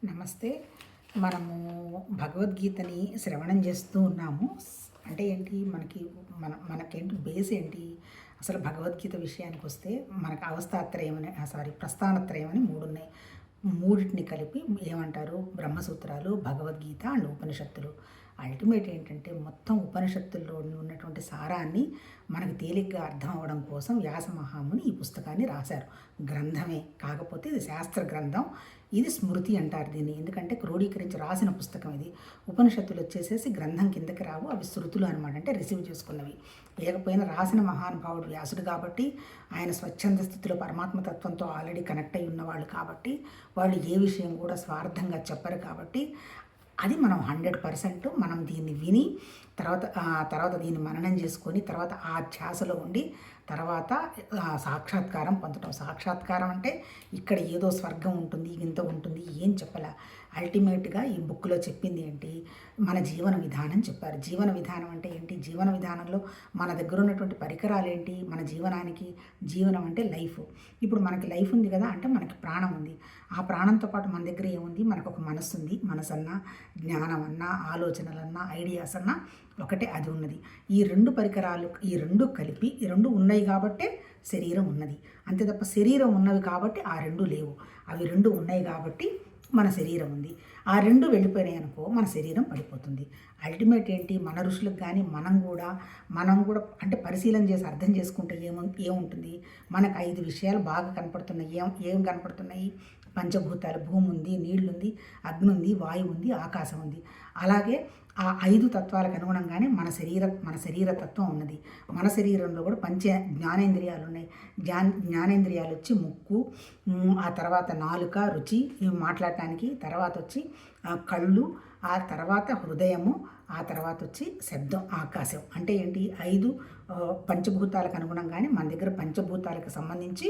నమస్తే. మనము భగవద్గీతని శ్రవణం చేస్తూ ఉన్నాము. అంటే ఏంటి మనకేంటి బేస్ ఏంటి? అసలు భగవద్గీత విషయానికొస్తే మనకు అవస్థాత్రయం అని ప్రస్థానత్రయం అని 3 ఉన్నాయి. మూడిటిని కలిపి ఏమంటారు? బ్రహ్మసూత్రాలు, భగవద్గీత అండ్ ఉపనిషత్తులు. అల్టిమేట్ ఏంటంటే మొత్తం ఉపనిషత్తుల్లో ఉన్నటువంటి సారాన్ని మనకు తేలిగ్గా అర్థం అవ్వడం కోసం వ్యాస మహాముని ఈ పుస్తకాన్ని రాశారు. గ్రంథమే కాకపోతే ఇది శాస్త్ర గ్రంథం, ఇది స్మృతి అంటారు దీన్ని. ఎందుకంటే క్రోడీకరించి రాసిన పుస్తకం ఇది. ఉపనిషత్తులు వచ్చేసేసి గ్రంథం కిందకి రావు, అవి శృతులు అనమాట, అంటే రిసీవ్ చేసుకున్నవి. లేకపోయినా రాసిన మహానుభావుడు వ్యాసుడు కాబట్టి, ఆయన స్వచ్ఛంద స్థితిలో పరమాత్మతత్వంతో ఆల్రెడీ కనెక్ట్ అయి ఉన్నవాళ్ళు కాబట్టి, వాళ్ళు ఏ విషయం కూడా స్వార్థంగా చెప్పరు కాబట్టి, అది మనం 100% మనం దీన్ని విని తర్వాత దీన్ని మననం చేసుకొని తర్వాత ఆ ధ్యాసలో ఉండి తర్వాత సాక్షాత్కారం పొందటం. సాక్షాత్కారం అంటే ఇక్కడ ఏదో స్వర్గం ఉంటుంది, ఇంత ఉంటుంది, ఏం చెప్పలే. అల్టిమేట్గా ఈ బుక్లో చెప్పింది ఏంటి? మన జీవన విధానం చెప్పారు. జీవన విధానం అంటే ఏంటి? జీవన విధానంలో మన దగ్గర ఉన్నటువంటి పరికరాలు ఏంటి? మన జీవనానికి జీవనం అంటే లైఫ్. ఇప్పుడు మనకి లైఫ్ ఉంది కదా, అంటే మనకి ప్రాణం ఉంది. ఆ ప్రాణంతో పాటు మన దగ్గర ఏముంది? మనకు ఒక మనస్సు ఉంది. మనసన్నా, జ్ఞానం అన్నా, ఆలోచనలన్నా, ఐడియాస్ అన్నా ఒకటే, అది ఉన్నది. ఈ 2 పరికరాలు, ఈ 2 కలిపి, ఈ 2 ఉన్నాయి కాబట్టే శరీరం ఉన్నది. అంతే తప్ప శరీరం ఉన్నవి కాబట్టి ఆ 2 లేవు. అవి 2 ఉన్నాయి కాబట్టి మన శరీరం ఉంది. ఆ 2 వెళ్ళిపోయినాయి అనుకో, మన శరీరం పడిపోతుంది. అల్టిమేట్ ఏంటి? మన ఋషులకు కానీ మనం కూడా అంటే పరిశీలన చేసి అర్థం చేసుకుంటే ఏముంటుంది? మనకు 5 విషయాలు బాగా కనపడుతున్నాయి. ఏం కనపడుతున్నాయి? పంచభూతాలు, భూమి ఉంది, నీళ్లుంది, అగ్ని ఉంది, వాయువు ఉంది, ఆకాశం ఉంది. అలాగే ఆ 5 తత్వాలకు అనుగుణంగానే మన శరీర తత్వం ఉన్నది. మన శరీరంలో కూడా జ్ఞానేంద్రియాలు ఉన్నాయి. జ్ఞానేంద్రియాలు వచ్చి ముక్కు, ఆ తర్వాత నాలుక, రుచి మాట్లాడటానికి, తర్వాత వచ్చి కళ్ళు, ఆ తర్వాత హృదయము, ఆ తర్వాత వచ్చి శబ్దం, ఆకాశం. అంటే ఏంటి? 5 పంచభూతాలకు అనుగుణంగానే మన దగ్గర పంచభూతాలకు సంబంధించి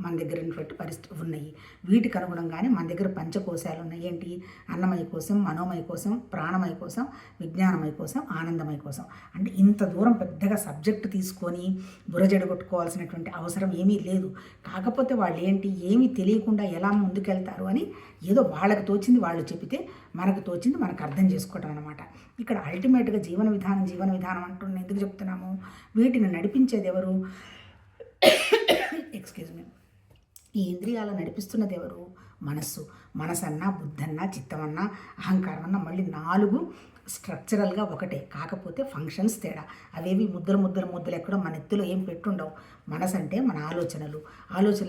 మన దగ్గర ఉన్నటువంటి పరిస్థితి ఉన్నాయి. వీటికి అనుగుణంగానే మన దగ్గర పంచకోశాలు ఉన్నాయి. ఏంటి? అన్నమయ కోశం, మనోమయ కోశం, ప్రాణమయ కోశం, విజ్ఞానమయ కోశం, ఆనందమయ కోశం. అంటే ఇంత దూరం పెద్దగా సబ్జెక్టు తీసుకొని బురజడగొట్టుకోవాల్సినటువంటి అవసరం ఏమీ లేదు. కాకపోతే వాళ్ళు ఏంటి, ఏమీ తెలియకుండా ఎలా ముందుకెళ్తారు అని ఏదో వాళ్ళకి తోచింది వాళ్ళు చెబితే మనకు తోచింది మనకు అర్థం చేసుకోవటం అనమాట. ఇక్కడ అల్టిమేట్గా జీవన విధానం అంటున్న ఎందుకు చెప్తున్నాము? వీటిని నడిపించేది ఎవరు? Excuse me. ఈ ఇంద్రియాలను నడిపిస్తున్నది ఎవరు? మనసన్నా, బుద్ధన్నా, చిత్తమన్నా, అహంకారం అన్నా, మళ్ళీ 4 స్ట్రక్చరల్గా ఒకటే, కాకపోతే ఫంక్షన్స్ తేడా. అవేవి ముద్దలు ఎక్కడో మన ఎత్తులో ఏం పెట్టుండవు. మనసు అంటే మన ఆలోచనలు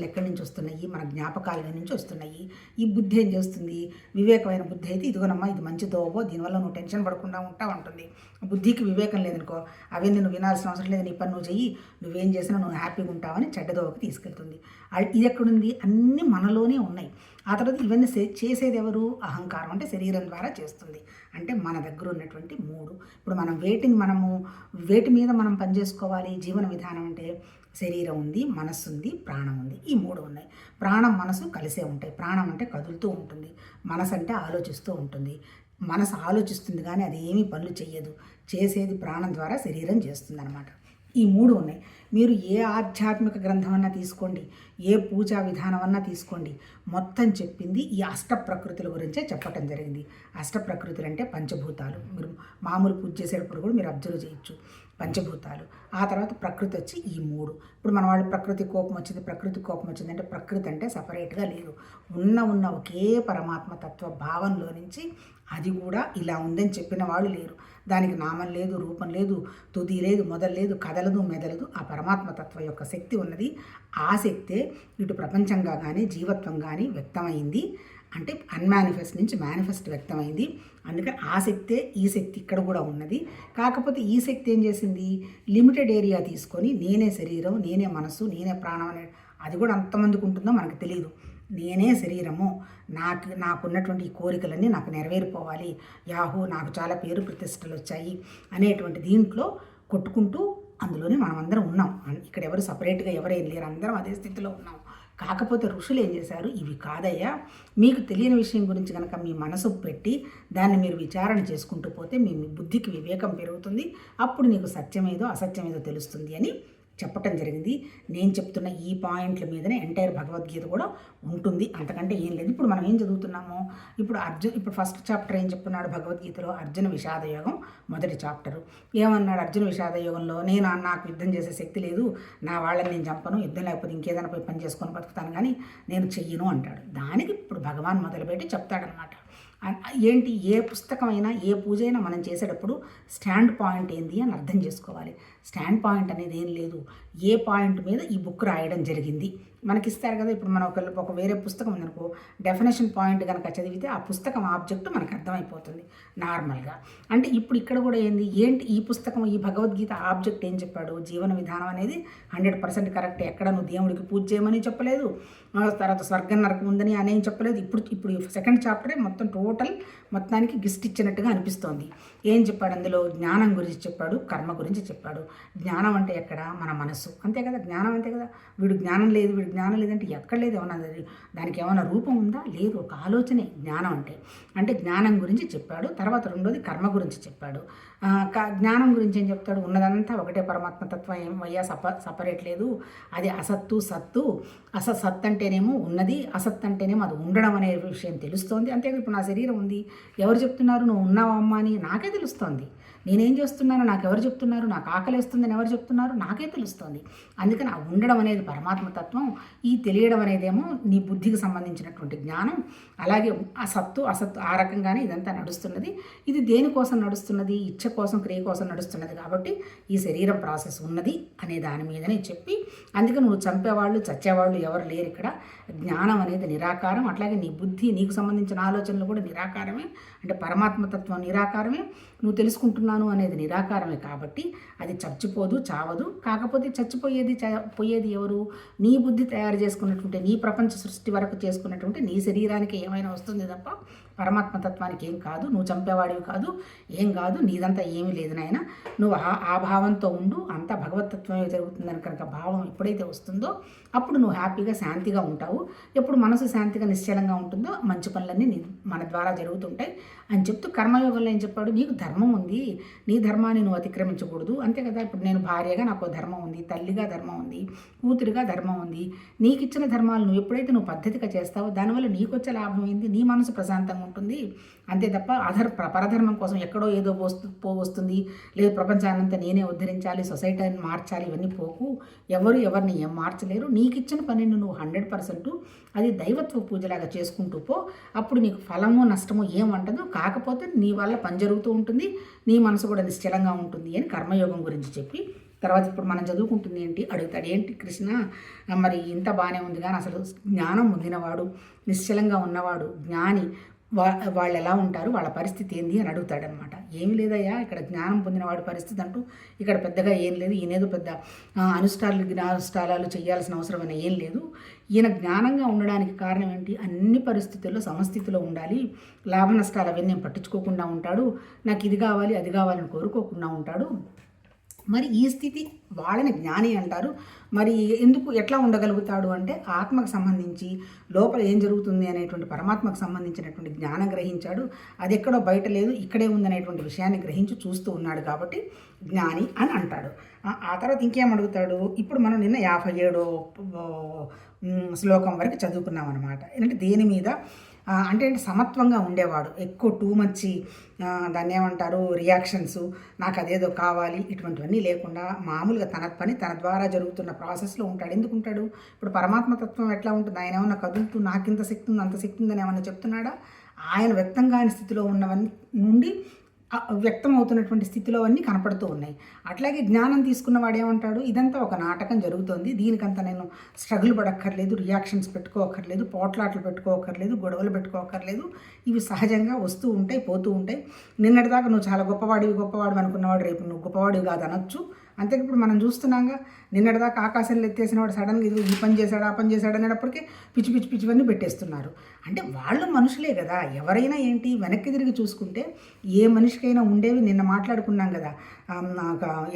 ఎక్కడి నుంచి వస్తున్నాయి? మన జ్ఞాపకాల నుంచి వస్తున్నాయి. ఈ బుద్ధి ఏం చేస్తుంది? వివేకమైన బుద్ధి అయితే ఇదిగోనమ్మా, ఇది మంచి దోవో, దీనివల్ల నువ్వు టెన్షన్ పడకుండా ఉంటుంది. బుద్ధికి వివేకం లేదనుకో, అవన్నీ నువ్వు వినాల్సిన అవసరం లేదు, నీ పని నువ్వు చెయ్యి, నువ్వేం చేసినా నువ్వు హ్యాపీగా ఉంటావని చెడ్డదోవకి తీసుకెళ్తుంది. ఇది ఎక్కడుంది? అన్నీ మనలోనే ఉన్నాయి. ఆ తర్వాత ఇవన్నీ చేసేది ఎవరు? అహంకారం అంటే శరీరం ద్వారా చేస్తుంది. అంటే మన దగ్గర ఉన్నటువంటి 3. ఇప్పుడు వేటి మీద మనం పనిచేసుకోవాలి? జీవన విధానం అంటే శరీరం ఉంది, మనస్సు ఉంది, ప్రాణం ఉంది. ఈ 3 ఉన్నాయి. ప్రాణం, మనసు కలిసే ఉంటాయి. ప్రాణం అంటే కదులుతూ ఉంటుంది, మనసు అంటే ఆలోచిస్తూ ఉంటుంది. మనసు ఆలోచిస్తుంది కానీ అది ఏమీ పనులు చెయ్యదు. చేసేది ప్రాణం ద్వారా శరీరం చేస్తుంది అనమాట. ఈ 3 ఉన్నాయి. మీరు ఏ ఆధ్యాత్మిక గ్రంథం అన్నా తీసుకోండి, ఏ పూజా విధానం అన్నా తీసుకోండి, మొత్తం చెప్పింది ఈ అష్టప్రకృతుల గురించే చెప్పటం జరిగింది. అష్టప్రకృతులు అంటే పంచభూతాలు. మీరు మామూలు పూజ చేసేటప్పుడు కూడా మీరు అబ్జర్వ్ చేయొచ్చు. పంచభూతాలు, ఆ తర్వాత ప్రకృతి వచ్చి ఈ 3. ఇప్పుడు మన వాళ్ళు ప్రకృతి కోపం వచ్చింది అంటే ప్రకృతి అంటే సపరేట్గా లేదు. ఉన్న ఒకే పరమాత్మ తత్వ భావంలో నుంచి అది కూడా ఇలా ఉందని చెప్పిన వాళ్ళు లేరు. దానికి నామం లేదు, రూపం లేదు, తుది లేదు, మొదలు లేదు, కదలదు, మెదలదు. ఆ పరమాత్మ తత్వం యొక్క శక్తి ఉన్నది. ఆ శక్తే ఇటు ప్రపంచంగా కానీ జీవత్వం కానీ వ్యక్తమైంది. అంటే అన్మానిఫెస్ట్ నుంచి మేనిఫెస్ట్ వ్యక్తమైంది. అందుకని ఆ శక్తే ఈ శక్తి ఇక్కడ కూడా ఉన్నది. కాకపోతే ఈ శక్తి ఏం చేసింది? లిమిటెడ్ ఏరియా తీసుకొని నేనే శరీరం, నేనే మనసు, నేనే ప్రాణం అనే, అది కూడా అంతమందికి ఉంటుందో మనకు తెలియదు. నేనే శరీరము, నాకున్నటువంటి ఈ కోరికలన్నీ నాకు నెరవేరిపోవాలి, నాకు చాలా పేరు ప్రతిష్టలు వచ్చాయి అనేటువంటి దీంట్లో కొట్టుకుంటూ అందులోనే మనమందరం ఉన్నాం. ఇక్కడ ఎవరు సపరేట్గా ఎవరేం లేరు, అందరం అదే స్థితిలో ఉన్నాం. కాకపోతే ఋషులు ఏం చేశారు? ఇవి కాదయ్యా, మీకు తెలియని విషయం గురించి కనుక మీ మనసు పెట్టి దాన్ని మీరు విచారణ చేసుకుంటూ పోతే మీ బుద్ధికి వివేకం పెరుగుతుంది. అప్పుడు నీకు సత్యమేదో అసత్యమేదో తెలుస్తుంది అని చెప్పటం జరిగింది. నేను చెప్తున్న ఈ పాయింట్ల మీదనే ఎంటైర్ భగవద్గీత కూడా ఉంటుంది, అంతకంటే ఏం లేదు. ఇప్పుడు మనం ఏం చదువుతున్నాము, ఇప్పుడు ఫస్ట్ చాప్టర్ ఏం చెప్తున్నాడు భగవద్గీతలో, అర్జున విషాద యోగం మొదటి చాప్టరు. ఏమన్నాడు అర్జున విషాద యోగంలో, నాకు యుద్ధం చేసే శక్తి లేదు, నా వాళ్ళని నేను చంపను, యుద్ధం లేకపోతే ఇంకేదైనా పోయి పని చేసుకొని బతుకుతాను కానీ నేను చెయ్యను అంటాడు. దానికి ఇప్పుడు భగవాన్ మొదలుపెట్టి చెప్తాడనమాట. ఏంటి, ఏ పుస్తకమైనా ఏ పూజ అయినా మనం చేసేటప్పుడు స్టాండ్ పాయింట్ ఏంది అని అర్థం చేసుకోవాలి. స్టాండ్ పాయింట్ అనేది ఏం లేదు, ఏ పాయింట్ మీద ఈ బుక్ రాయడం జరిగింది మనకి ఇస్తారు కదా. ఇప్పుడు మనం ఒక వేరే పుస్తకం ఉందనుకో, డెఫినేషన్ పాయింట్ కనుక చదివితే ఆ పుస్తకం ఆబ్జెక్ట్ మనకు అర్థమైపోతుంది నార్మల్గా. అంటే ఇప్పుడు ఇక్కడ కూడా ఏంటి ఈ పుస్తకం, ఈ భగవద్గీత ఆబ్జెక్ట్ ఏం చెప్పాడు, జీవన విధానం అనేది 100% కరెక్ట్. ఎక్కడ నువ్వు దేవుడికి పూజ చేయమని చెప్పలేదు, తర్వాత స్వర్గం నరకం ఉందని అనేం చెప్పలేదు. ఇప్పుడు సెకండ్ చాప్టరే మొత్తానికి గిస్ట్ ఇచ్చినట్టుగా అనిపిస్తోంది. ఏం చెప్పాడు అందులో, జ్ఞానం గురించి చెప్పాడు, కర్మ గురించి చెప్పాడు. జ్ఞానం అంటే ఎక్కడ, మన మనసు, అంతే కదా. జ్ఞానం అంతే కదా. వీడు జ్ఞానం లేదంటే ఎక్కడ లేదు, ఏమన్నా దానికి ఏమైనా రూపం ఉందా, లేదు, ఒక ఆలోచనే జ్ఞానం అంటే జ్ఞానం గురించి చెప్పాడు. తర్వాత రెండోది కర్మ గురించి చెప్పాడు. జ్ఞానం గురించి ఏం చెప్తాడు, ఉన్నదంతా ఒకటే పరమాత్మ తత్వం, ఏమయ్యా సపరేట్ లేదు, అది అసత్తు సత్తు. సత్ అంటేనేమో ఉన్నది, అసత్ అంటేనేమో అది ఉండడం అనే విషయం తెలుస్తోంది. అంతేకాదు ఇప్పుడు నా శరీరం ఉంది, ఎవరు చెప్తున్నారు నువ్వు ఉన్నావా అమ్మా అని, నాకే తెలుస్తోంది. నేనేం చేస్తున్నాను నాకు ఎవరు చెప్తున్నారు, నాకు ఆకలి వేస్తుందని ఎవరు చెప్తున్నారు, నాకే తెలుస్తోంది. అందుకని ఆ ఉండడం అనేది పరమాత్మతత్వం, ఈ తెలియడం అనేదేమో నీ బుద్ధికి సంబంధించినటువంటి జ్ఞానం. అలాగే అసత్తు ఆ రకంగానే ఇదంతా నడుస్తున్నది. ఇది దేనికోసం నడుస్తున్నది, ఇచ్చ కోసం, క్రియ కోసం నడుస్తున్నది. కాబట్టి ఈ శరీరం ప్రాసెస్ ఉన్నది అనే దాని మీదనే చెప్పి, అందుకని నువ్వు చంపేవాళ్ళు చచ్చేవాళ్ళు ఎవరు లేరు ఇక్కడ. జ్ఞానం అనేది నిరాకారం. అట్లాగే నీ బుద్ధి, నీకు సంబంధించిన ఆలోచనలు కూడా నిరాకారమే. అంటే పరమాత్మతత్వం నిరాకారమే, నువ్వు తెలుసుకుంటున్నాను అనేది నిరాకారమే. కాబట్టి అది చచ్చిపోదు, చావదు. కాకపోతే పోయేది ఎవరు, నీ బుద్ధి తయారు చేసుకున్నటువంటి, నీ ప్రపంచ సృష్టి వరకు చేసుకున్నటువంటి నీ శరీరానికి ఏమైనా వస్తుంది తప్ప పరమాత్మతత్వానికి ఏం కాదు. నువ్వు చంపేవాడివి కాదు, ఏం కాదు, నీదంతా ఏమీ లేదు నాయన. నువ్వు ఆ భావంతో ఉండు, అంతా భగవతత్వమే జరుగుతుందని కనుక భావం ఎప్పుడైతే వస్తుందో అప్పుడు నువ్వు హ్యాపీగా శాంతిగా ఉంటావు. ఎప్పుడు మనసు శాంతిగా నిశ్చలంగా ఉంటుందో మంచి పనులన్నీ మన ద్వారా జరుగుతుంటాయి అని చెప్తూ కర్మయోగంలో ఏం చెప్పాడు, నీకు ధర్మం ఉంది, నీ ధర్మాన్ని నువ్వు అతిక్రమించకూడదు, అంతే కదా. ఇప్పుడు నేను భార్యగా నాకు ధర్మం ఉంది, తల్లిగా ధర్మం ఉంది, కూతురిగా ధర్మం ఉంది. నీకు ఇచ్చిన ధర్మాలు నువ్వు ఎప్పుడైతే నువ్వు పద్ధతిగా చేస్తావో దానివల్ల నీకు వచ్చే లాభం ఏంది, నీ మనసు ప్రశాంతంగా ఉంటుంది. అంతే తప్ప పరధర్మం కోసం ఎక్కడో ఏదో వస్తుంది, లేదు ప్రపంచాన్నంతా నేనే ఉద్ధరించాలి, సొసైటీని మార్చాలి, ఇవన్నీ పోకు. ఎవరిని ఏం మార్చలేరు. నీకు ఇచ్చిన పనిని నువ్వు 100% అది దైవత్వ పూజలాగా చేసుకుంటూ పో. అప్పుడు నీకు ఫలము నష్టము ఏం అంటదు. కాకపోతే నీ వల్ల పని జరుగుతూ ఉంటుంది, నీ మనసు కూడా నిశ్చలంగా ఉంటుంది అని కర్మయోగం గురించి చెప్పి, తర్వాత ఇప్పుడు మనం చదువుకుంటుంది ఏంటి అడుగుతాడు. ఏంటి కృష్ణ, మరి ఇంత బాగానే ఉంది కానీ అసలు జ్ఞానం పొందినవాడు, నిశ్చలంగా ఉన్నవాడు, జ్ఞాని, వాళ్ళు ఎలా ఉంటారు, వాళ్ళ పరిస్థితి ఏంది అని అడుగుతాడనమాట. ఏమి లేదయ్యా, ఇక్కడ జ్ఞానం పొందిన వాడి పరిస్థితి అంటూ ఇక్కడ పెద్దగా ఏం లేదు. ఈయనేదో పెద్ద అనుష్ఠానాలు చేయాల్సిన అవసరం అనే ఏం లేదు. ఈయన జ్ఞానంగా ఉండడానికి కారణం ఏంటి, అన్ని పరిస్థితుల్లో సమస్థితిలో ఉండాలి, లాభ నష్టాలు అవన్నీ పట్టించుకోకుండా ఉంటాడు, నాకు ఇది కావాలి అది కావాలని కోరుకోకుండా ఉంటాడు. మరి ఈ స్థితి వాళ్ళని జ్ఞాని అంటారు. మరి ఎట్లా ఉండగలుగుతాడు అంటే, ఆత్మకు సంబంధించి లోపల ఏం జరుగుతుంది అనేటువంటి పరమాత్మకు సంబంధించినటువంటి జ్ఞానం గ్రహించాడు. అది ఎక్కడో బయట లేదు, ఇక్కడే ఉందనేటువంటి విషయాన్ని గ్రహించి చూస్తూ ఉన్నాడు కాబట్టి జ్ఞాని అని అంటాడు. ఆ తర్వాత ఇంకేం అడుగుతాడు, ఇప్పుడు మనం నిన్న 57వ శ్లోకం వరకు చదువుకున్నాం అనమాట. ఏంటంటే దేని మీద అంటే సమత్వంగా ఉండేవాడు, ఎక్కువ టూ మచ్ దాన్ని ఏమంటారు రియాక్షన్స్, నాకు అదేదో కావాలి ఇటువంటివన్నీ లేకుండా మామూలుగా తన పని తన ద్వారా జరుగుతున్న ప్రాసెస్లో ఉంటాడు. ఎందుకు ఉంటాడు, ఇప్పుడు పరమాత్మతత్వం ఎట్లా ఉంటుంది, ఆయన ఏమన్నా కదులుతూ నాకింత శక్తి ఉంది అంత శక్తి ఉందని ఏమన్నా చెప్తున్నాడా, ఆయన వ్యక్తం కాని స్థితిలో ఉన్నవన్నీ నుండి వ్యక్తం అవుతున్నటువంటి స్థితిలో అన్నీ కనపడుతూ ఉన్నాయి. అట్లాగే జ్ఞానం తీసుకున్నవాడు ఏమంటాడు, ఇదంతా ఒక నాటకం జరుగుతోంది, దీనికంతా నేను స్ట్రగుల్ పడక్కర్లేదు, రియాక్షన్స్ పెట్టుకోక్కర్లేదు, పోట్లాట్లు పెట్టుకోక్కర్లేదు, గొడవలు పెట్టుకోక్కర్లేదు, ఇవి సహజంగా వస్తూ ఉంటాయి పోతూ ఉంటాయి. నిన్నటిదాకా నువ్వు చాలా గొప్పవాడు అనుకున్నవాడు రేపు నువ్వు గొప్పవాడివి కాదు అనొచ్చు. అంతే ఇప్పుడు మనం చూస్తున్నాగా, నిన్నటిదాకా ఆకాశంలో ఎత్తేసిన వాడు సడన్గా ఇది ఈ పని చేశాడు ఆ పని చేశాడు అనేటప్పటికీ పిచ్చివన్నీ పెట్టేస్తున్నారు. అంటే వాళ్ళు మనుషులే కదా, ఎవరైనా ఏంటి వెనక్కి తిరిగి చూసుకుంటే ఏ మనిషికైనా ఉండేవి నిన్న మాట్లాడుకున్నాం కదా,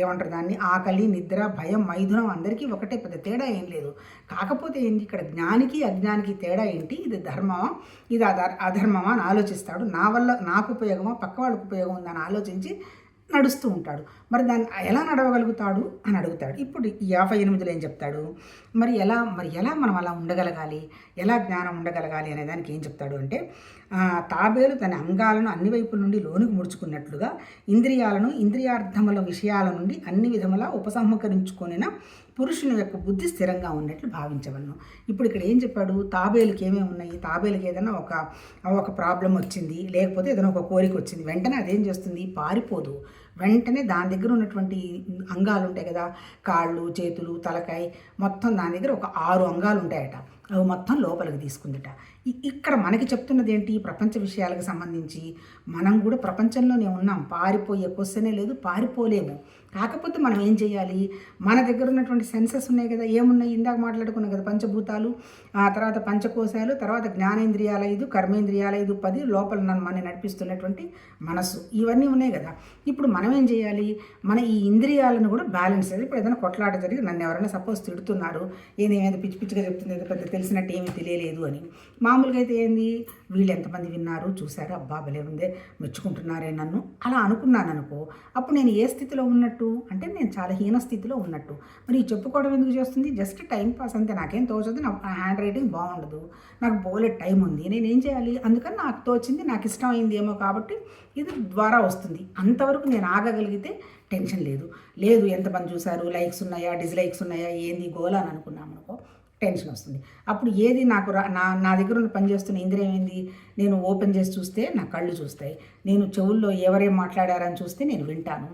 ఏమంటారు దాన్ని, ఆకలి, నిద్ర, భయం, మైథునం అందరికీ ఒకటే, పెద్ద తేడా ఏం లేదు. కాకపోతే ఏంటి ఇక్కడ జ్ఞానికి అజ్ఞానికి తేడా ఏంటి, ఇది ధర్మమా ఇది అధర్మమా అని ఆలోచిస్తాడు. నా వల్ల నాకు ఉపయోగమా పక్క వాళ్ళకు ఉపయోగం ఉందని ఆలోచించి నడుస్తూ ఉంటాడు. మరి దాన్ని ఎలా నడవగలుగుతాడు అని అడుగుతాడు. ఇప్పుడు 58లో ఏం చెప్తాడు, మరి ఎలా మనం అలా ఉండగలగాలి, ఎలా జ్ఞానం ఉండగలగాలి అనే దానికి ఏం చెప్తాడు అంటే, తాబేలు తన అంగాలను అన్ని వైపుల నుండి లోనికి ముడుచుకున్నట్లుగా ఇంద్రియాలను ఇంద్రియార్థముల విషయాల నుండి అన్ని విధములా ఉపసంహరించుకొనిన పురుషుని యొక్క బుద్ధి స్థిరంగా ఉన్నట్లు భావించవలను. ఇప్పుడు ఇక్కడ ఏం చెప్పాడు, తాబేలుకి ఏమేమి ఉన్నాయి, తాబేలుకి ఏదైనా ఒక ప్రాబ్లం వచ్చింది, లేకపోతే ఏదైనా ఒక కోరిక వచ్చింది, వెంటనే అదేం చేస్తుంది, పారిపోదు. వెంటనే దాని దగ్గర ఉన్నటువంటి అంగాలు ఉంటాయి కదా, కాళ్ళు, చేతులు, తలకాయ, మొత్తం దాని దగ్గర ఒక 6 అంగాలు ఉంటాయట. అవి మొత్తం లోపలికి తీసుకుందిట. ఇక్కడ మనకి చెప్తున్నది ఏంటి, ప్రపంచ విషయాలకు సంబంధించి మనం కూడా ప్రపంచంలోనే ఉన్నాం. పారిపోయే క్వశ్చనే లేదు, పారిపోలేము. కాకపోతే మనం ఏం చేయాలి, మన దగ్గర ఉన్నటువంటి సెన్సెస్ ఉన్నాయి కదా, ఏమున్నాయి, ఇందాక మాట్లాడుకున్నాం కదా, పంచభూతాలు, ఆ తర్వాత పంచకోశాలు, తర్వాత జ్ఞానేంద్రియాల 5, కర్మేంద్రియాల 5, 10, లోపల మనల్ని నడిపిస్తున్నటువంటి మనస్సు, ఇవన్నీ ఉన్నాయి కదా. ఇప్పుడు మనం ఏం చేయాలి, మన ఈ ఇంద్రియాలను కూడా బ్యాలెన్స్ చేయాలి. ఇప్పుడు ఏదైనా కొట్లాట జరిగి నన్ను ఎవరైనా సపోజ్ తిడుతున్నారు, ఏదేమైనా పిచ్చి పిచ్చిగా చెప్తుంది, ఏదో పెద్ద తెలిసినట్టు ఏమీ తెలియలేదు అని, మామూలుగా అయితే ఏంది, వీళ్ళు ఎంతమంది విన్నారు చూసారు, అబ్బా భలే ఉందే, మెచ్చుకుంటున్నారే నన్ను, అలా అనుకున్నాను అనుకో, అప్పుడు నేను ఏ స్థితిలో ఉన్నట్టు అంటే నేను చాలా హీన స్థితిలో ఉన్నట్టు. మరి చెప్పుకోవడం ఎందుకు చేస్తుంది, జస్ట్ టైం పాస్ అంతే. నాకేం తోచదు, నా హ్యాండ్ రైటింగ్ బాగుండదు, నాకు బోలెట్ టైం ఉంది, నేనేం చేయాలి, అందుకని నాకు తోచింది, నాకు ఇష్టమైంది ఏమో కాబట్టి ఇది ద్వారా వస్తుంది. అంతవరకు నేను ఆగగలిగితే టెన్షన్ లేదు ఎంతమంది చూసారు, లైక్స్ ఉన్నాయా, డిస్లైక్స్ ఉన్నాయా, ఏంది గోలా అని అనుకున్నాం అనుకో, టెన్షన్ వస్తుంది. అప్పుడు ఏది నాకు నా దగ్గర ఉన్న పనిచేస్తున్న ఇంద్రియం ఏంది, నేను ఓపెన్ చేసి చూస్తే నా కళ్ళు చూస్తాయి, నేను చెవుల్లో ఎవరేం మాట్లాడారని చూస్తే నేను వింటాను,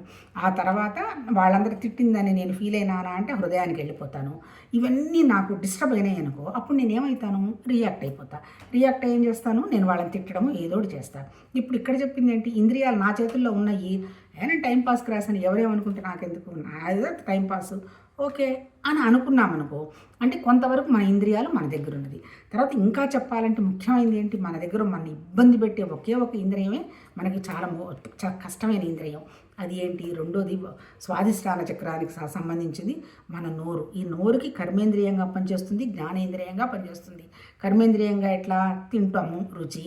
ఆ తర్వాత వాళ్ళందరూ తిట్టిందని నేను ఫీల్ అయినానా అంటే హృదయానికి వెళ్ళిపోతాను. ఇవన్నీ నాకు డిస్టర్బ్ అయినాయి అనుకో, అప్పుడు నేను ఏమవుతాను, రియాక్ట్ అయిపోతా. రియాక్ట్ అయ్యి ఏం చేస్తాను, నేను వాళ్ళని తిట్టడము ఏదోటి చేస్తాను. ఇప్పుడు ఇక్కడ చెప్పింది ఏంటి, ఇంద్రియాలు నా చేతుల్లో ఉన్నాయి, నేను టైంపాస్కి రాసాను, ఎవరేమనుకుంటే నాకెందుకు, నాదో టైంపాస్ ఓకే అని అనుకున్నామనుకో, అంటే కొంతవరకు మన ఇంద్రియాలు మన దగ్గర ఉన్నది. తర్వాత ఇంకా చెప్పాలంటే ముఖ్యమైనది ఏంటి, మన దగ్గర మన ఇబ్బంది పెట్టే ఒకే ఒక ఇంద్రియమే మనకి చాలా కష్టమైన ఇంద్రియం. అది ఏంటి, రెండోది స్వాధిష్టాన చక్రానికి సంబంధించింది మన నోరు. ఈ నోరుకి కర్మేంద్రియంగా పనిచేస్తుంది, జ్ఞానేంద్రియంగా పనిచేస్తుంది. కర్మేంద్రియంగా ఎట్లా తింటాము, రుచి.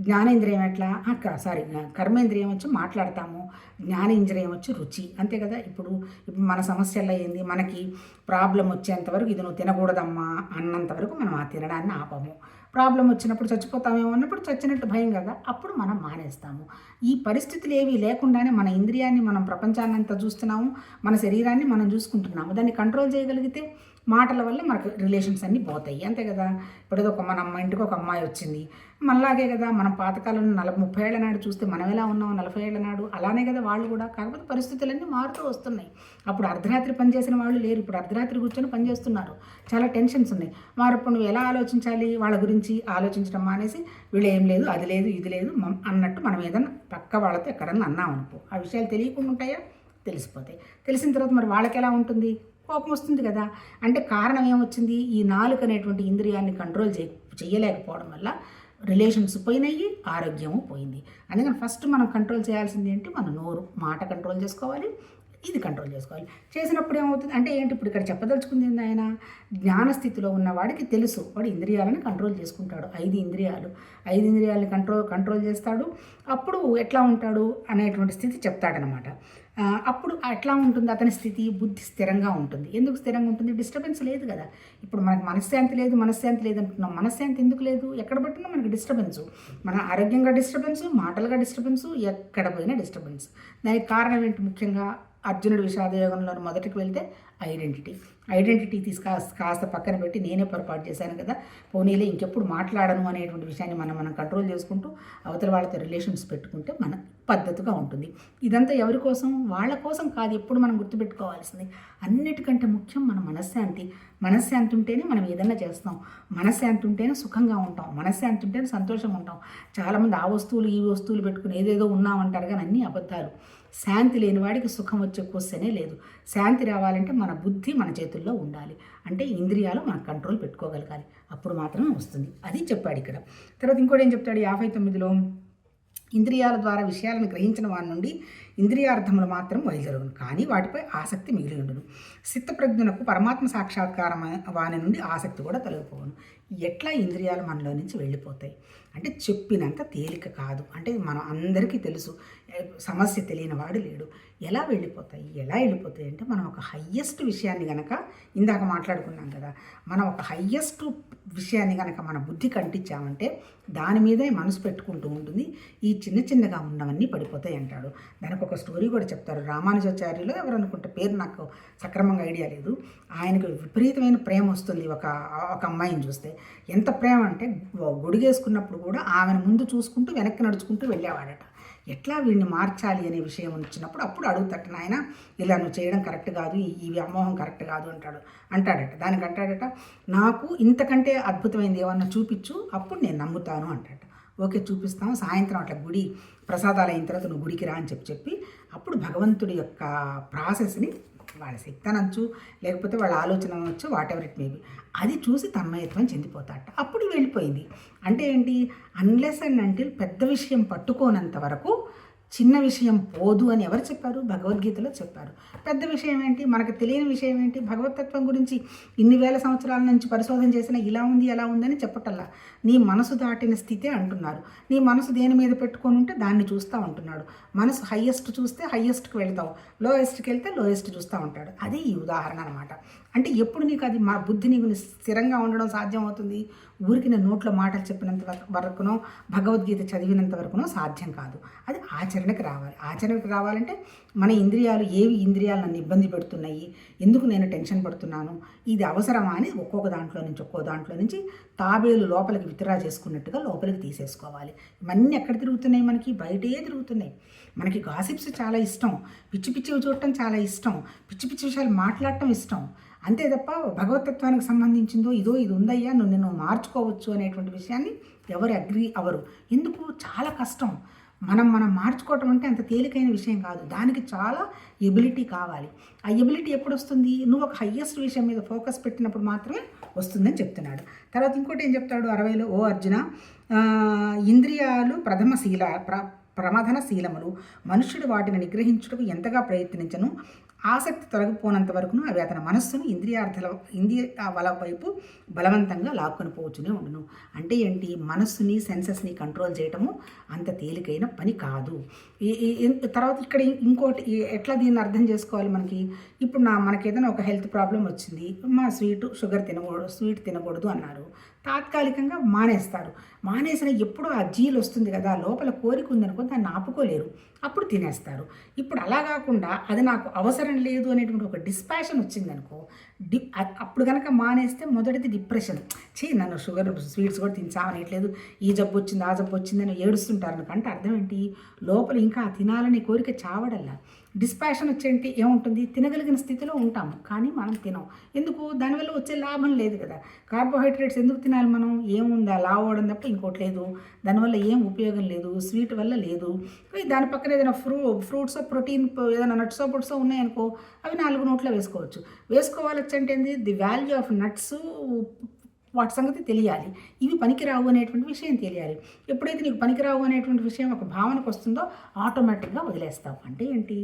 జ్ఞానేంద్రియం ఎట్లా, కర్మేంద్రియం వచ్చి మాట్లాడతాము, జ్ఞానేంద్రియం వచ్చి రుచి, అంతే కదా. ఇప్పుడు మన సమస్యల్లో ఏంది, మనకి ప్రాబ్లం వచ్చేంతవరకు ఇది నువ్వు తినకూడదమ్మా అన్నంతవరకు మనం ఆ తినడాన్ని ఆపము. ప్రాబ్లం వచ్చినప్పుడు చచ్చిపోతామేమో అన్నప్పుడు చచ్చినట్టు భయం కదా, అప్పుడు మనం మానేస్తాము. ఈ పరిస్థితులు ఏవి లేకుండానే మన ఇంద్రియాన్ని మనం ప్రపంచాన్ని అంతా చూస్తున్నాము, మన శరీరాన్ని మనం చూసుకుంటున్నాము. దాన్ని కంట్రోల్ చేయగలిగితే మాటల వల్ల మనకు రిలేషన్స్ అన్నీ పోతాయి, అంతే కదా. ఇప్పుడు ఏదో మన ఇంటికి ఒక అమ్మాయి వచ్చింది, మళ్ళాగే కదా మనం పాతకాలంలో 30 ఏళ్ల నాడు చూస్తే మనం ఎలా ఉన్నాం 40 ఏళ్ల నాడు, అలానే కదా వాళ్ళు కూడా. కాకపోతే పరిస్థితులన్నీ మారుతూ వస్తున్నాయి. అప్పుడు అర్ధరాత్రి పనిచేసిన వాళ్ళు లేరు, ఇప్పుడు అర్ధరాత్రి కూర్చొని పనిచేస్తున్నారు. చాలా టెన్షన్స్ ఉన్నాయి. మరి ఇప్పుడు నువ్వు ఎలా ఆలోచించాలి, వాళ్ళ గురించి ఆలోచించడం మానేసి వీళ్ళు ఏం లేదు, అది లేదు, ఇది లేదు అన్నట్టు మనం ఏదన్నా పక్క వాళ్ళతో ఎక్కడన్నా అన్నాం అనుకో, ఆ విషయాలు తెలియకుండా ఉంటాయా, తెలిసిపోతాయి. తెలిసిన తర్వాత మరి వాళ్ళకి ఎలా ఉంటుంది, కోపం వస్తుంది కదా. అంటే కారణం ఏమొచ్చింది, ఈ నాలుక అనేటువంటి ఇంద్రియాన్ని కంట్రోల్ చేయలేకపోవడం వల్ల రిలేషన్స్ పోయినాయి, ఆరోగ్యము పోయింది. అందుకని ఫస్ట్ మనం కంట్రోల్ చేయాల్సింది ఏంటి, మన నోరు, మాట కంట్రోల్ చేసుకోవాలి, ఇది కంట్రోల్ చేసుకోవాలి. చేసినప్పుడు ఏమవుతుంది అంటే ఏంటి, ఇప్పుడు ఇక్కడ చెప్పదలుచుకుంది ఏంది, ఆయన జ్ఞానస్థితిలో ఉన్నవాడికి తెలుసు, వాడు ఇంద్రియాలను కంట్రోల్ చేసుకుంటాడు. 5 ఇంద్రియాలని కంట్రోల్ చేస్తాడు. అప్పుడు ఎట్లా ఉంటాడు అనేటువంటి స్థితి చెప్తాడనమాట. అప్పుడు ఎట్లా ఉంటుంది అతని స్థితి, బుద్ధి స్థిరంగా ఉంటుంది. ఎందుకు స్థిరంగా ఉంటుంది, డిస్టర్బెన్స్ లేదు కదా. ఇప్పుడు మనకు మనశ్శాంతి లేదు అంటున్నాం, మనశ్శాంతి ఎందుకు లేదు, ఎక్కడ పట్టినా మనకి డిస్టర్బెన్సు, మన ఆరోగ్యంగా డిస్టర్బెన్సు, మాటలుగా డిస్టర్బెన్సు, ఎక్కడ పోయినా డిస్టర్బెన్స్. దానికి కారణం ఏంటి, ముఖ్యంగా అర్జునుడి విషాదయోగంలో మొదటికి వెళ్తే ఐడెంటిటీ కాస్త పక్కన పెట్టి నేనే పొరపాటు చేశాను కదా, పోనీలే ఇంకెప్పుడు మాట్లాడను అనేటువంటి విషయాన్ని మనం కంట్రోల్ చేసుకుంటూ అవతల వాళ్ళతో రిలేషన్స్ పెట్టుకుంటే మన పద్ధతిగా ఉంటుంది. ఇదంతా ఎవరి కోసం, వాళ్ళ కోసం కాదు. ఎప్పుడు మనం గుర్తుపెట్టుకోవాల్సింది, అన్నిటికంటే ముఖ్యం మన మనశ్శాంతి ఉంటేనే మనం ఏదన్నా చేస్తాం, మనశ్శాంతి ఉంటేనే సుఖంగా ఉంటాం, మనశ్శాంతి ఉంటేనే సంతోషంగా ఉంటాం. చాలామంది ఆ వస్తువులు ఈ వస్తువులు పెట్టుకుని ఏదేదో ఉన్నామంటారు, కానీ అన్నీ అబద్ధాలు. శాంతి లేని వాడికి సుఖం వచ్చే క్వశ్చనే లేదు. శాంతి రావాలంటే మన బుద్ధి మన చేతుల్లో ఉండాలి, అంటే ఇంద్రియాలు మన కంట్రోల్ పెట్టుకోగలగాలి, అప్పుడు మాత్రమే వస్తుంది. అది చెప్పాడు ఇక్కడ. తర్వాత ఇంకోటి ఏం చెప్తాడు 59లో, ఇంద్రియాల ద్వారా విషయాలను గ్రహించిన వారి నుండి ఇంద్రియార్థములు మాత్రం వైదొలుగును, కానీ వాటిపై ఆసక్తి మిగిలి ఉండును. చిత్తప్రజ్ఞునకు పరమాత్మ సాక్షాత్కారం వాని నుండి ఆసక్తి కూడా తొలగిపోవును. ఎట్లా ఇంద్రియాలు మనలో నుంచి వెళ్ళిపోతాయి అంటే చెప్పినంత తేలిక కాదు. అంటే మనం అందరికీ తెలుసు, సమస్య తెలియని వాడు లేడు. ఎలా వెళ్ళిపోతాయి అంటే మనం ఒక హయ్యెస్ట్ విషయాన్ని కనుక, ఇందాక మాట్లాడుకున్నాం కదా, మనం ఒక హయ్యెస్ట్ విషయాన్ని కనుక మన బుద్ధికి అంటించామంటే దాని మీదే మనసు పెట్టుకుంటూ ఉంటుంది. ఈ చిన్నగా ఉన్నవన్నీ పడిపోతాయి అంటాడు. దానికి ఒక స్టోరీ కూడా చెప్తారు. రామానుజాచార్యులు ఎవరు అనుకుంటే, పేరు నాకు సక్రమంగా ఐడియా లేదు. ఆయనకు విపరీతమైన ప్రేమ వస్తుంది ఒక అమ్మాయిని చూస్తే. ఎంత ప్రేమ అంటే గొడుగేసుకున్నప్పుడు కూడా ఆమెను ముందు చూసుకుంటూ వెనక్కి నడుచుకుంటూ వెళ్ళేవాడట. ఎట్లా వీడిని మార్చాలి అనే విషయం వచ్చినప్పుడు అప్పుడు అడుగుతట, నాయన ఇలా నువ్వు చేయడం కరెక్ట్ కాదు, ఈ వ్యామోహం కరెక్ట్ కాదు అంటాడట. దానికి అంటాడట, నాకు ఇంతకంటే అద్భుతమైనది ఏమన్నా చూపించు, అప్పుడు నేను నమ్ముతాను అంటాడట. ఓకే, చూపిస్తాము, సాయంత్రం అట్లా గుడి ప్రసాదాలు అయిన తర్వాత నువ్వు గుడికి రా అని చెప్పి అప్పుడు భగవంతుడి యొక్క ప్రాసెస్ని, వాళ్ళ శక్తి అనొచ్చు, లేకపోతే వాళ్ళ ఆలోచన అనొచ్చు, వాట్ ఎవర్ ఇట్ మేబీ, అది చూసి తన్మయత్వం చెందిపోతాట. అప్పుడు వెళ్ళిపోయింది. అంటే ఏంటి, అన్లెస్ అండ్ అంటిల్ పెద్ద విషయం పట్టుకోనంత వరకు చిన్న విషయం పోదు అని ఎవరు చెప్పారు? భగవద్గీతలో చెప్పారు. పెద్ద విషయం ఏంటి, మనకు తెలియని విషయం ఏంటి? భగవతత్వం గురించి ఇన్ని వేల సంవత్సరాల నుంచి పరిశోధన చేసిన ఇలా ఉంది అలా ఉందని చెప్పటల్లా. నీ మనసు దాటిన స్థితే అంటున్నారు. నీ మనసు దేని మీద పెట్టుకొని ఉంటే దాన్ని చూస్తూ ఉంటున్నాడు. మనసు హయ్యెస్ట్ చూస్తే హయ్యెస్ట్కి వెళ్తావు, లోయెస్ట్కి వెళ్తే లోయెస్ట్ చూస్తూ ఉంటాడు. అది ఈ ఉదాహరణ అనమాట. అంటే ఎప్పుడు నీకు అది మా బుద్ధి నీకు స్థిరంగా ఉండడం సాధ్యం అవుతుంది? ఊరికి నేను నోట్లో మాటలు చెప్పినంత వరకునో, భగవద్గీత చదివినంత వరకునో సాధ్యం కాదు. అది ఆచరణకు రావాలి. ఆచరణకు రావాలంటే మన ఇంద్రియాలు ఇంద్రియాలు నన్ను ఇబ్బంది పెడుతున్నాయి, ఎందుకు నేను టెన్షన్ పడుతున్నాను, ఇది అవసరమా అని ఒక్కొక్క దాంట్లో నుంచి తాబేలు లోపలికి విత్డ్రా చేసుకున్నట్టుగా లోపలికి తీసేసుకోవాలి. ఇవన్నీ ఎక్కడ తిరుగుతున్నాయి? మనకి బయటే తిరుగుతున్నాయి. మనకి గాసిప్స్ చాలా ఇష్టం, పిచ్చి చూడటం చాలా ఇష్టం, పిచ్చి విషయాలు మాట్లాడటం ఇష్టం. అంతే తప్ప భగవతత్వానికి సంబంధించిందో ఇది ఉందయ్యా, నువ్వు మార్చుకోవచ్చు అనేటువంటి విషయాన్ని ఎవరు అగ్రి అవ్వరు. ఎందుకు? చాలా కష్టం. మనం మార్చుకోవటం అంటే అంత తేలికైన విషయం కాదు. దానికి చాలా ఎబిలిటీ కావాలి. ఆ ఎబిలిటీ ఎప్పుడు వస్తుంది? నువ్వు ఒక హయ్యెస్ట్ విషయం మీద ఫోకస్ పెట్టినప్పుడు మాత్రమే వస్తుందని చెప్తున్నాడు. తర్వాత ఇంకోటి ఏం చెప్తాడు 60లో, ఓ అర్జున, ఇంద్రియాలు ప్రమథన శీలములు, మనుష్యుడు వాటిని నిగ్రహించుటకు ఎంతగా ప్రయత్నించను, ఆసక్తి తొలగిపోనంత వరకును అవి అతని మనస్సును ఇంద్రియాల వైపు బలవంతంగా లాక్కొని పోవచ్చునే ఉండును. అంటే ఏంటి? మనస్సుని, సెన్సెస్ని కంట్రోల్ చేయటము అంత తేలికైన పని కాదు. తర్వాత ఇక్కడ ఇంకోటి ఎట్లా దీన్ని అర్థం చేసుకోవాలి మనకి? ఇప్పుడు మనకి ఏదైనా ఒక హెల్త్ ప్రాబ్లం వచ్చింది, స్వీట్ తినకూడదు అన్నారు. తాత్కాలికంగా మానేస్తారు. మానేసిన ఎప్పుడో ఆ జీలు వస్తుంది కదా, లోపల కోరిక ఉందనుకో, దాన్ని ఆపుకోలేరు, అప్పుడు తినేస్తారు. ఇప్పుడు అలా కాకుండా అది నాకు అవసరం లేదు అనేటువంటి ఒక డిస్పాషన్ వచ్చిందనుకో, అప్పుడు కనుక మానేస్తే మొదటిది డిప్రెషన్. నన్ను స్వీట్స్ కూడా తినసావనేయట్లేదు, ఈ జబ్బు వచ్చింది ఆ జబ్బు వచ్చిందని ఏడుస్తుంటారు. అంటే అర్థం ఏంటి? లోపల ఇంకా తినాలనే కోరిక చావడల్లా. డిస్పాషన్ వచ్చేంటి ఏముంటుంది? తినగలిగిన స్థితిలో ఉంటాము, కానీ మనం తినం. ఎందుకు? దానివల్ల వచ్చే లాభం లేదు కదా. కార్బోహైడ్రేట్స్ ఎందుకు తినాలి మనం? ఏముందా, లావు అవడం తప్ప ఇంకోటి లేదు. దానివల్ల ఏం ఉపయోగం లేదు, స్వీట్ వల్ల లేదు. దాని పక్కన ఏదైనా ఫ్రూట్స్ ప్రోటీన్ ఏదైనా నట్సో పుట్సో ఉన్నాయనుకో, అవి 4 నోట్లో వేసుకోవాలొచ్చు. అంటే ఏంది? ది వాల్యూ ఆఫ్ నట్స్, వాటి సంగతి తెలియాలి. ఇవి పనికిరావు అనేటువంటి విషయం తెలియాలి. ఎప్పుడైతే నీకు పనికిరావు అనేటువంటి విషయం ఒక భావనకు వస్తుందో ఆటోమేటిక్గా వదిలేస్తావు. అంటే ఏంటి?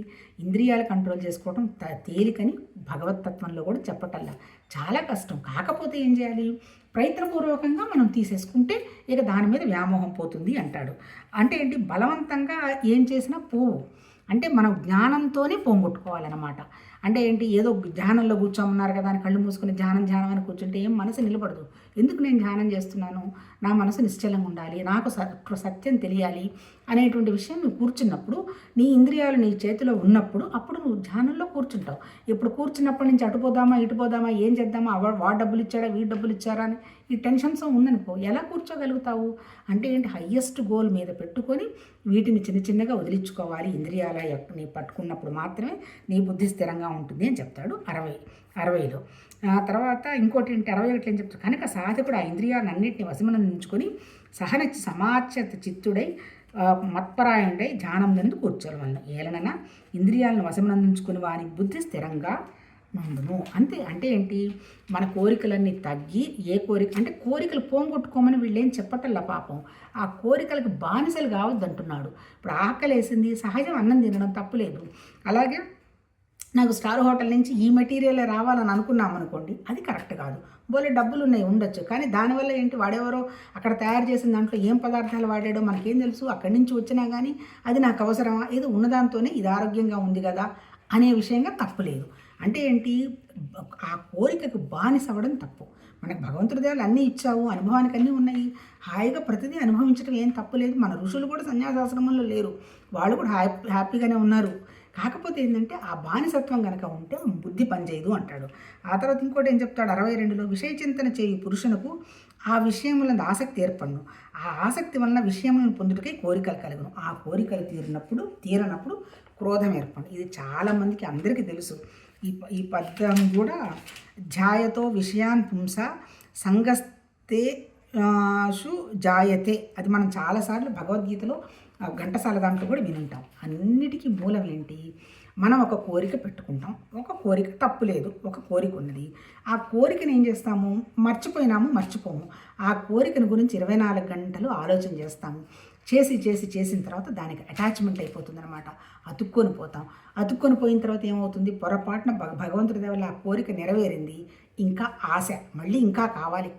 ఇంద్రియాలు కంట్రోల్ చేసుకోవడం తేలికని భగవతత్వంలో కూడా చెప్పటల్లా, చాలా కష్టం. కాకపోతే ఏం చేయాలి? ప్రయత్నపూర్వకంగా మనం తీసేసుకుంటే ఇక దాని మీద వ్యామోహం పోతుంది అంటాడు. అంటే ఏంటి? బలవంతంగా ఏం చేసినా పోవు. అంటే మనం జ్ఞానంతోనే పోగొట్టుకోవాలన్నమాట. అంటే ఏంటి? ఏదో ధ్యానంలో కూర్చోమన్నారు కదా అని కళ్ళు మూసుకుని ధ్యానం అని కూర్చుంటే ఏం మనసు నిలబడదు. ఎందుకు నేను ధ్యానం చేస్తున్నాను? నా మనసు నిశ్చలంగా ఉండాలి, నాకు సత్యం తెలియాలి అనేటువంటి విషయం నువ్వు కూర్చున్నప్పుడు, నీ ఇంద్రియాలు నీ చేతిలో ఉన్నప్పుడు, అప్పుడు నువ్వు ధ్యానంలో కూర్చుంటావు. ఇప్పుడు కూర్చున్నప్పటి నుంచి అటుపోదామా ఇటుపోదామా, ఏం చేద్దామా, వాడు డబ్బులు ఇచ్చాడా వీడు డబ్బులు ఇచ్చారా అని ఈ టెన్షన్స్ ఉందనుకో, ఎలా కూర్చోగలుగుతావు? అంటే ఏంటి? హయ్యెస్ట్ గోల్ మీద పెట్టుకొని వీటిని చిన్నగా వదిలించుకోవాలి. ఇంద్రియాల నీ పట్టుకున్నప్పుడు మాత్రమే నీ బుద్ధి స్థిరంగా ఉంటుంది అని చెప్తాడు 60లో. తర్వాత ఇంకోటి ఏంటి 61 ఏం చెప్తాడు? కనుక సాధకుడు ఆ ఇంద్రియాలన్నింటినీ వశమనందించుకొని సమాచత చిత్తుడై మత్పరాయణుడై ధ్యానం నందు కూర్చోవడం వలన ఏలనన ఇంద్రియాలను వశమనందించుకుని వాని బుద్ధి స్థిరంగా మందును అంతే. అంటే ఏంటి, మన కోరికలన్నీ తగ్గి ఏ కోరిక అంటే కోరికలు పోంగొట్టుకోమని వీళ్ళేం చెప్పటల్లా పాపం. ఆ కోరికలకు బానిసలు కావద్దంటున్నాడు. ఇప్పుడు ఆకలేసింది, సహజం అన్నం తినడం తప్పులేదు. అలాగే నాకు స్టార్ హోటల్ నుంచి ఈ మెటీరియలే రావాలని అనుకున్నాం అనుకోండి, అది కరెక్ట్ కాదు. బోలే డబ్బులు ఉన్నాయి ఉండొచ్చు, కానీ దానివల్ల ఏంటి, వాడెవరో అక్కడ తయారు చేసిన దాంట్లో ఏం పదార్థాలు వాడాడో మనకేం తెలుసు. అక్కడి నుంచి వచ్చినా కానీ అది నాకు అవసరమా, ఏదో ఉన్నదాంతోనే ఇది ఆరోగ్యంగా ఉంది కదా అనే విషయంగా తప్పులేదు. అంటే ఏంటి, ఆ కోరికకు బానిస అవ్వడం తప్పు. మనకు భగవంతుడి దేవాలు అన్నీ ఇచ్చావు, అనుభవానికి అన్నీ ఉన్నాయి, హాయిగా ప్రతిదీ అనుభవించడం ఏం తప్పులేదు. మన ఋషులు కూడా సన్యాసాశ్రమంలో లేరు, వాళ్ళు కూడా హ్యాపీగానే ఉన్నారు. కాకపోతే ఏంటంటే ఆ బానిసత్వం కనుక ఉంటే బుద్ధి పనిచేయదు అంటాడు. ఆ తర్వాత ఇంకోటి ఏం చెప్తాడు 62లో, విషయ చింతన చేయు పురుషునకు ఆ విషయములను ఆసక్తి ఏర్పడును, ఆ ఆసక్తి వలన విషయములను పొందుటకై కోరికలు కలుగును, ఆ కోరికలు తీరనప్పుడు క్రోధం ఏర్పడు. ఇది చాలామందికి అందరికీ తెలుసు. ఈ పద్యం కూడా ధ్యాయతో విషయాన్ పుంస సంగస్తే జాయతే, అది మనం చాలాసార్లు భగవద్గీతలో ఘంటసాల దాంట్లో కూడా వినుంటాం. అన్నిటికీ మూలం ఏంటి, మనం ఒక కోరిక పెట్టుకుంటాం, ఒక కోరిక తప్పు లేదు, ఒక కోరిక ఉన్నది. ఆ కోరికను ఏం చేస్తాము, మర్చిపోము. ఆ కోరికను గురించి 24 గంటలు ఆలోచన చేస్తాము. చేసిన తర్వాత దానికి అటాచ్మెంట్ అయిపోతుంది అనమాట. అతుక్కొని పోయిన తర్వాత ఏమవుతుంది, పొరపాటున భగవంతుడి వల్ల ఆ కోరిక నెరవేరింది, ఇంకా ఆశ, మళ్ళీ ఇంకా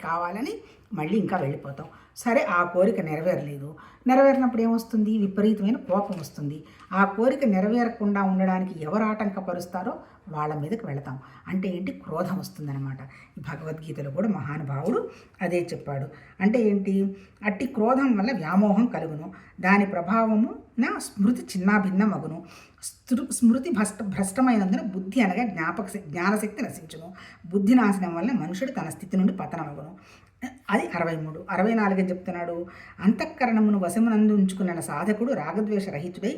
కావాలని మళ్ళీ ఇంకా వెళ్ళిపోతాం. సరే, ఆ కోరిక నెరవేరినప్పుడు ఏమొస్తుంది, విపరీతమైన కోపం వస్తుంది. ఆ కోరిక నెరవేరకుండా ఉండడానికి ఎవరు ఆటంకపరుస్తారో వాళ్ళ మీదకి వెళతాం. అంటే ఏంటి, క్రోధం వస్తుందన్నమాట. ఈ భగవద్గీతలో కూడా మహానుభావుడు అదే చెప్పాడు. అంటే ఏంటి, అట్టి క్రోధం వల్ల వ్యామోహం కలుగును, దాని ప్రభావము నా స్మృతి చిన్నాభిన్నమగును, స్మృతి భ్రష్టమైనందున బుద్ధి అనగా జ్ఞానశక్తి నశించును, బుద్ధి నాశనం వల్ల మనుషుడు తన స్థితి నుండి పతనమగును. అది 63. 64 అని చెప్తున్నాడు, అంతఃకరణమును వశమునందు ఉంచుకున్న సాధకుడు రాగద్వేష రహితుడై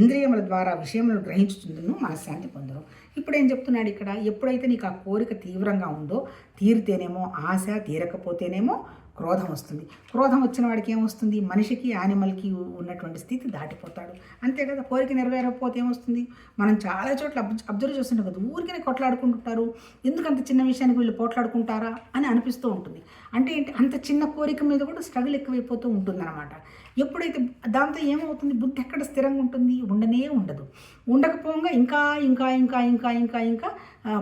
ఇంద్రియముల ద్వారా విషయములను గ్రహించుతుందును మనశ్శాంతి పొందును. ఇప్పుడు ఏం చెప్తున్నాడు ఇక్కడ, ఎప్పుడైతే నీకు ఆ కోరిక తీవ్రంగా ఉందో, తీరితేనేమో ఆశ, తీరకపోతేనేమో క్రోధం వస్తుంది. క్రోధం వచ్చిన వాడికి ఏమొస్తుంది, మనిషికి యానిమల్కి ఉన్నటువంటి స్థితి దాటిపోతాడు. అంతే కదా, కోరిక నెరవేరకపోతే ఏమొస్తుంది, మనం చాలా చోట్ల అబ్జర్వ్ చేస్తుంటాం కదా, ఊరికనే కొట్లాడుకుంటుంటారు, ఎందుకంత చిన్న విషయానికి వీళ్ళు పోట్లాడుకుంటారా అని అనిపిస్తూ ఉంటుంది. అంటే ఏంటి, అంత చిన్న కోరిక మీద కూడా స్ట్రగుల్ ఎక్కువైపోతూ ఉంటుందన్నమాట. ఎప్పుడైతే దాంతో ఏమవుతుంది, బుద్ధి ఎక్కడ స్థిరంగా ఉంటుంది, ఉండదు. ఉండకపోగా ఇంకా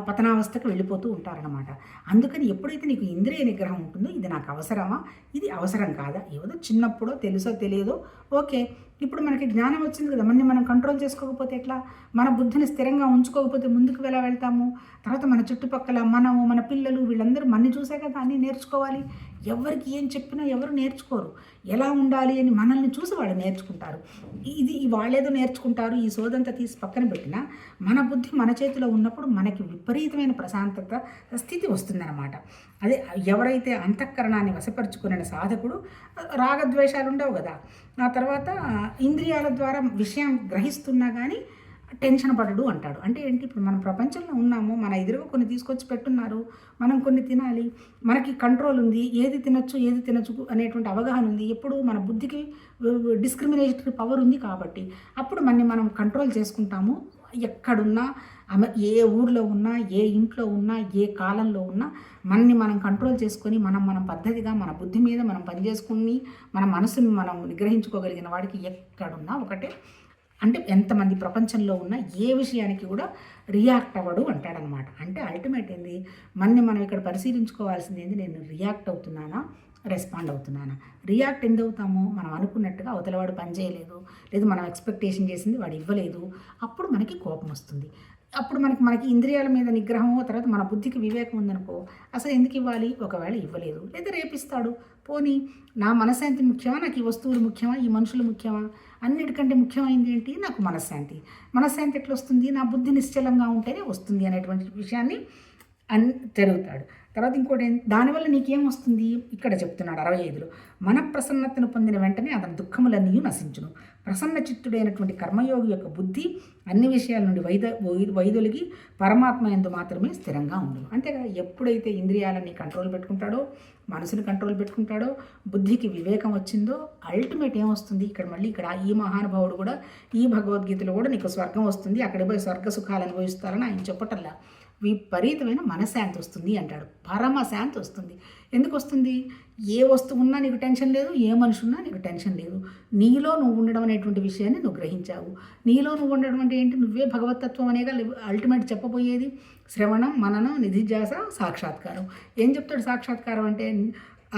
పతనావస్థకు వెళ్ళిపోతూ ఉంటారనమాట. అందుకని ఎప్పుడైతే నీకు ఇంద్రియ నిగ్రహం ఉంటుందో, ఇది నాకు అవసరమా, ఇది అవసరం కాదా, ఏదో చిన్నప్పుడో తెలుసో తెలియదో, ఓకే, ఇప్పుడు మనకి జ్ఞానం వచ్చింది కదా, మనం కంట్రోల్ చేసుకోకపోతే ఎట్లా, మన బుద్ధిని స్థిరంగా ఉంచుకోకపోతే ముందుకు ఎలా వెళ్తాము. తర్వాత మన చుట్టుపక్కల మన పిల్లలు వీళ్ళందరూ మన్ని చూసే కదా అన్నీ నేర్చుకోవాలి. ఎవరికి ఏం చెప్పినా ఎవరు నేర్చుకోరు, ఎలా ఉండాలి అని మనల్ని చూసి వాళ్ళు నేర్చుకుంటారు. ఇది వాళ్ళేదో నేర్చుకుంటారు, ఈ సోదంతా తీసి పక్కన పెట్టినా మన బుద్ధి మన చేతిలో ఉన్నప్పుడు మనకి విపరీతమైన ప్రశాంతత స్థితి వస్తుందన్నమాట. అదే ఎవరైతే అంతఃకరణాన్ని వశపరుచుకున్న సాధకుడు, రాగద్వేషాలు ఉండవు కదా, ఆ తర్వాత ఇంద్రియాల ద్వారా విషయం గ్రహిస్తున్నా కానీ టెన్షన్ పడడు అంటాడు. అంటే ఏంటి, ఇప్పుడు మనం ప్రపంచంలో ఉన్నాము, మన ఎదురుగా కొన్ని తీసుకొచ్చి పెట్టున్నారు, మనం కొన్ని తినాలి, మనకి కంట్రోల్ ఉంది, ఏది తినచ్చు అనేటువంటి అవగాహన ఉంది. ఎప్పుడు మన బుద్ధికి డిస్క్రిమినేటరీ పవర్ ఉంది కాబట్టి అప్పుడు మనం కంట్రోల్ చేసుకుంటాము. ఎక్కడున్నా, ఏ ఊర్లో ఉన్నా, ఏ ఇంట్లో ఉన్నా, ఏ కాలంలో ఉన్నా మనం కంట్రోల్ చేసుకొని మనం పద్ధతిగా మన బుద్ధి మీద మనం పనిచేసుకుని మన మనసుని మనం నిగ్రహించుకోగలిగిన వాడికి ఎక్కడున్నా ఒకటే. అంటే ఎంతమంది ప్రపంచంలో ఉన్న ఏ విషయానికి కూడా రియాక్ట్ అవ్వడు అంటాడనమాట. అంటే అల్టిమేట్ ఏంది, మనం ఇక్కడ పరిశీలించుకోవాల్సింది ఏంది, నేను రియాక్ట్ అవుతున్నానా, రెస్పాండ్ అవుతున్నానా. రియాక్ట్ అవుతామో, మనం అనుకున్నట్టుగా అవతలవాడు పని చేయలేదు, లేదు మనం ఎక్స్పెక్టేషన్ చేసింది వాడు ఇవ్వలేదు, అప్పుడు మనకి కోపం వస్తుంది. అప్పుడు మనకి ఇంద్రియాల మీద నిగ్రహం, తర్వాత మన బుద్ధికి వివేకం ఉందనుకో, అసలు ఎందుకు ఇవ్వాలి, ఒకవేళ ఇవ్వలేదు లేదా రేపిస్తాడు, పోనీ నా మనశ్శాంతి ముఖ్యమా, నాకు ఈ వస్తువులు ముఖ్యమా, ఈ మనుషులు ముఖ్యమా, అన్నిటికంటే ముఖ్యమైనది ఏంటి, నాకు మనశ్శాంతి ఎట్లా వస్తుంది, నా బుద్ధి నిశ్చలంగా ఉంటేనే వస్తుంది అనేటువంటి విషయాన్ని తిరుగుతాడు. తర్వాత ఇంకోటి, దానివల్ల నీకేం వస్తుంది, ఇక్కడ చెప్తున్నాడు 65లో, మన ప్రసన్నతను పొందిన వెంటనే అతని దుఃఖములన్నీ నశించును, ప్రసన్న చిత్తుడైనటువంటి కర్మయోగి యొక్క బుద్ధి అన్ని విషయాల నుండి వైదొలిగి పరమాత్మ యందు మాత్రమే స్థిరంగా ఉండును. అంతేకాదు, ఎప్పుడైతే ఇంద్రియాలన్నీ కంట్రోల్ పెట్టుకుంటాడో, మనసుని కంట్రోల్ పెట్టుకుంటాడో, బుద్ధికి వివేకం వచ్చిందో, అల్టిమేట్ ఏమొస్తుంది, ఇక్కడ ఈ మహానుభావుడు కూడా ఈ భగవద్గీతలో కూడా నీకు స్వర్గం వస్తుంది, అక్కడ పోయి స్వర్గ సుఖాలు అనుభవిస్తారని ఆయన చెప్పటల్లా, విపరీతమైన మనశ్శాంతి వస్తుంది అంటాడు. పరమశాంతి వస్తుంది. ఎందుకు వస్తుంది? ఏ వస్తువు ఉన్నా నీకు టెన్షన్ లేదు, ఏ మనిషి ఉన్నా నీకు టెన్షన్ లేదు. నీలో నువ్వు ఉండడం అనేటువంటి విషయాన్ని నువ్వు గ్రహించావు. నీలో నువ్వు ఉండడం అంటే ఏంటి? నువ్వే భగవతత్వం అనేగా అల్టిమేట్ చెప్పబోయేది. శ్రవణం, మననం, నిధిధ్యాస, సాక్షాత్కారం. ఏం చెప్తాడు సాక్షాత్కారం అంటే?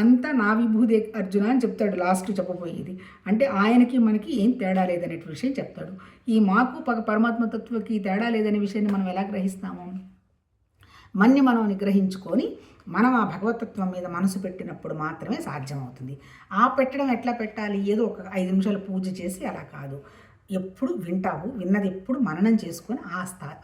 అంతా నా విభూదే అర్జున అని చెప్తాడు లాస్ట్ చెప్పబోయేది. అంటే ఆయనకి మనకి ఏం తేడా లేదనే విషయం చెప్తాడు. ఈ మాకు పరమాత్మతత్వకి తేడా లేదనే విషయాన్ని మనం ఎలా గ్రహిస్తాము? మనం నిగ్రహించుకొని మనం ఆ భగవతత్వం మీద మనసు పెట్టినప్పుడు మాత్రమే సాధ్యమవుతుంది. ఆ పెట్టడం ఎట్లా పెట్టాలి? ఏదో ఒక 5 నిమిషాలు పూజ చేసి అలా కాదు. ఎప్పుడు వింటావు, విన్నది ఎప్పుడు మననం చేసుకొని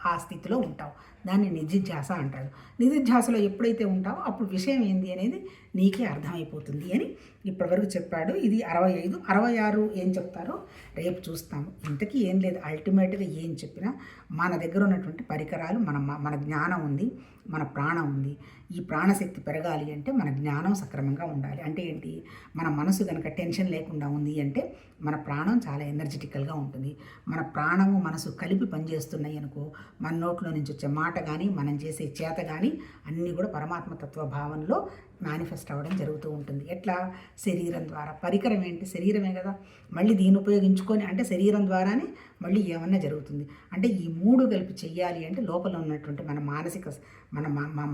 ఆ స్థితిలో ఉంటావు. దాన్ని నిధిధ్యాస అంటాడు. నిధిధ్యాసలో ఎప్పుడైతే ఉంటావో అప్పుడు విషయం ఏంది అనేది నీకే అర్థమైపోతుంది అని ఇప్పటివరకు చెప్పాడు. ఇది 65. 66 ఏం చెప్తారో రేపు చూస్తాము. ఇంతకీ ఏం లేదు, అల్టిమేట్గా ఏం చెప్పినా మన దగ్గర ఉన్నటువంటి పరికరాలు, మన జ్ఞానం ఉంది, మన ప్రాణం ఉంది. ఈ ప్రాణశక్తి పెరగాలి అంటే మన జ్ఞానం సక్రమంగా ఉండాలి. అంటే ఏంటి? మన మనసు కనుక టెన్షన్ లేకుండా ఉంది అంటే మన ప్రాణం చాలా ఎనర్జెటికల్గా ఉంటుంది. మన ప్రాణము మనసు కలిపి పనిచేస్తున్నాయి అనుకో, మన నోట్లో నుంచి వచ్చే మాట కానీ మనం చేసే చేత కానీ అన్నీ కూడా పరమాత్మతత్వ భావనలో మేనిఫెస్ట్ అవ్వడం జరుగుతూ ఉంటుంది. ఎట్లా? శరీరం ద్వారా. పరికరం ఏంటి? శరీరమే కదా. మళ్ళీ దీన్ని ఉపయోగించుకొని అంటే శరీరం ద్వారానే మళ్ళీ ఏమన్నా జరుగుతుంది. అంటే ఈ 3 కలిపి చెయ్యాలి అంటే లోపల ఉన్నటువంటి మన మానసిక మన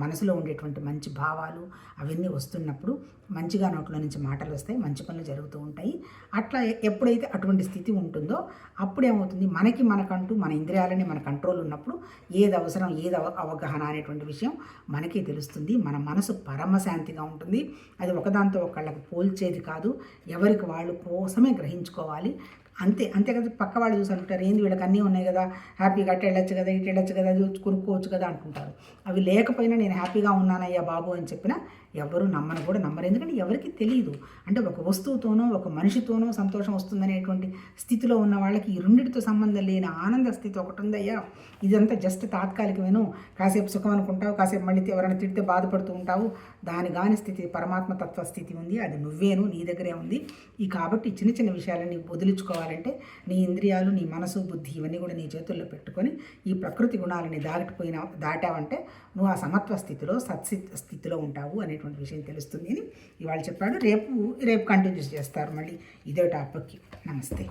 మనసులో ఉండేటువంటి మంచి భావాలు అవన్నీ వస్తున్నప్పుడు మంచిగా నోట్లో నుంచి మాటలు వస్తాయి, మంచి పనులు జరుగుతూ ఉంటాయి. అట్లా ఎప్పుడైతే అటువంటి స్థితి ఉంటుందో అప్పుడేమవుతుంది? మనకంటూ మన ఇంద్రియాలని మన కంట్రోల్ ఉన్నప్పుడు ఏది అవసరం, ఏది అవగాహన అనేటువంటి విషయం మనకే తెలుస్తుంది. మన మనసు పరమశాంతిగా ఉంటుంది. అది ఒకదాంతో ఒకళ్ళకి పోల్చేది కాదు. ఎవరికి వాళ్ళు కోసమే గ్రహించుకోవాలి. అంతే కదా. పక్క వాళ్ళు చూసి అంటుంటారు, ఏంది వీళ్ళకి అన్నీ ఉన్నాయి కదా, హ్యాపీగా అట్ట వెళ్ళొచ్చు కదా, ఇటు వెళ్ళొచ్చు కదా, అది కొనుక్కోవచ్చు కదా అంటుంటారు. అవి లేకపోయినా నేను హ్యాపీగా ఉన్నానయ్యా బాబు అని చెప్పినా ఎవరు నమ్మరు. ఎందుకంటే ఎవరికి తెలియదు. అంటే ఒక వస్తువుతోనో ఒక మనిషితోనో సంతోషం వస్తుందనేటువంటి స్థితిలో ఉన్న వాళ్ళకి ఈ రెండిటితో సంబంధం లేని ఆనంద స్థితి ఒకటి ఉందయ్యా. ఇదంతా జస్ట్ తాత్కాలికమేను. కాసేపు సుఖం అనుకుంటావు, కాసేపు మళ్ళీ ఎవరైనా తిడితే బాధపడుతూ ఉంటావు. దాని స్థితి పరమాత్మతత్వ స్థితి ఉంది. అది నువ్వేను, నీ దగ్గరే ఉంది. కాబట్టి చిన్న చిన్న విషయాలని వదిలించుకోవాలంటే నీ ఇంద్రియాలు, నీ మనసు, బుద్ధి ఇవన్నీ కూడా నీ చేతుల్లో పెట్టుకొని ఈ ప్రకృతి గుణాలని దాటావంటే నువ్వు ఆ సమత్వ స్థితిలో స్థితిలో ఉంటావు అనేటువంటి విషయం తెలుస్తుంది అని ఇవాళ చెప్పాడు. రేపు కంటిన్యూస్ చేస్తారు మళ్ళీ ఇదే టాపిక్కి. నమస్తే.